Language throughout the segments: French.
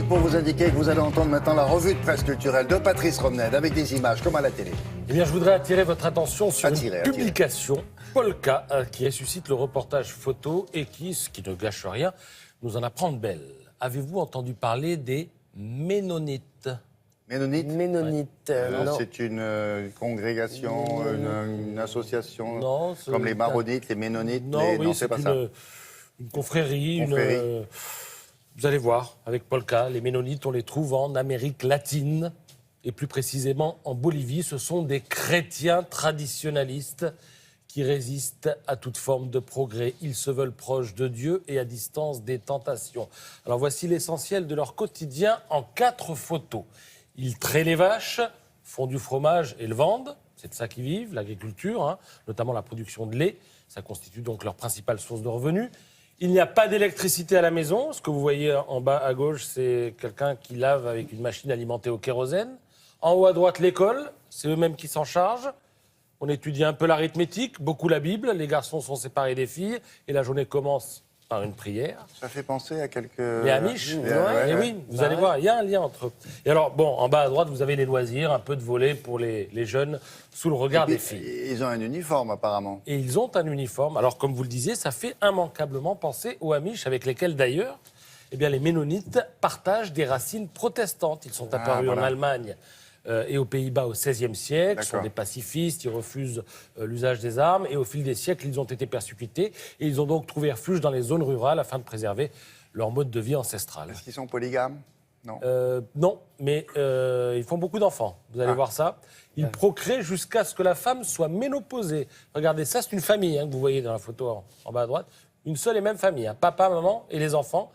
pour vous indiquer que vous allez entendre maintenant la revue de presse culturelle de Patrice Romned avec des images comme à la télé. Eh bien, je voudrais attirer votre attention sur une publication, Polka, qui ressuscite le reportage photo et qui, ce qui ne gâche rien, nous en apprend de belle. Avez-vous entendu parler des Ménonites? Ménonites, non. C'est une congrégation, une association, non, comme les Maronites, les Ménonites. Non, c'est pas ça. Une confrérie. Vous allez voir, avec Polka, les Ménonites, on les trouve en Amérique latine, et plus précisément en Bolivie. Ce sont des chrétiens traditionnalistes qui résistent à toute forme de progrès. Ils se veulent proches de Dieu et à distance des tentations. Alors voici l'essentiel de leur quotidien en 4 photos. Ils traient les vaches, font du fromage et le vendent. C'est de ça qu'ils vivent, l'agriculture, notamment la production de lait. Ça constitue donc leur principale source de revenus. Il n'y a pas d'électricité à la maison. Ce que vous voyez en bas à gauche, c'est quelqu'un qui lave avec une machine alimentée au kérosène. En haut à droite, l'école. C'est eux-mêmes qui s'en chargent. On étudie un peu l'arithmétique, beaucoup la Bible. Les garçons sont séparés des filles. Et la journée commence par une prière. Ça fait penser à quelques... Les Amish, oui, vous allez voir, il y a un lien entre eux. Et alors, bon, en bas à droite, vous avez les loisirs, un peu de volley pour les jeunes, sous le regard des filles. Ils ont un uniforme, apparemment. Et ils ont un uniforme. Alors, comme vous le disiez, ça fait immanquablement penser aux Amish, avec lesquels, d'ailleurs, eh bien, les Ménonites partagent des racines protestantes. Ils sont apparus en Allemagne et aux Pays-Bas au XVIe siècle. Ils sont des pacifistes, ils refusent l'usage des armes. Et au fil des siècles, ils ont été persécutés. Et ils ont donc trouvé refuge dans les zones rurales afin de préserver leur mode de vie ancestral. Est-ce qu'ils sont polygames? Non. Non, mais ils font beaucoup d'enfants. Vous allez voir ça. Ils procréent jusqu'à ce que la femme soit ménopausée. Regardez, ça, c'est une famille que vous voyez dans la photo en bas à droite. Une seule et même famille. Papa, maman et les enfants.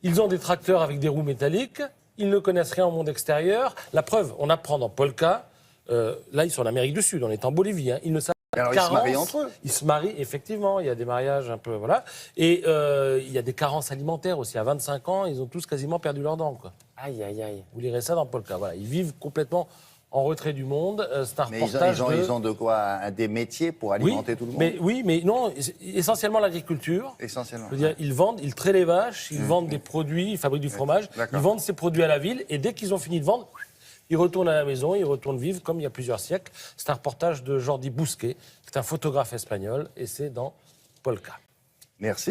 Ils ont des tracteurs avec des roues métalliques. Ils ne connaissent rien au monde extérieur. La preuve, on apprend dans Polka. Là, ils sont en Amérique du Sud. On est en Bolivie. Ils ne savent pas. Alors, ils se marient entre eux. Ils se marient, effectivement. Il y a des mariages un peu, voilà. Et il y a des carences alimentaires aussi. À 25 ans, ils ont tous quasiment perdu leurs dents, quoi. Aïe, aïe, aïe. Vous lirez ça dans Polka. Voilà. Ils vivent complètement en retrait du monde. C'est un Mais reportage ils ont de quoi? Des métiers pour alimenter tout le monde? Mais non, essentiellement l'agriculture. Essentiellement. Je veux dire, ils vendent, ils traient les vaches, ils vendent des produits, ils fabriquent du fromage. Ils vendent ces produits à la ville et dès qu'ils ont fini de vendre, ils retournent à la maison, ils retournent vivre comme il y a plusieurs siècles. C'est un reportage de Jordi Bousquet, qui est un photographe espagnol, et c'est dans Polka. Merci.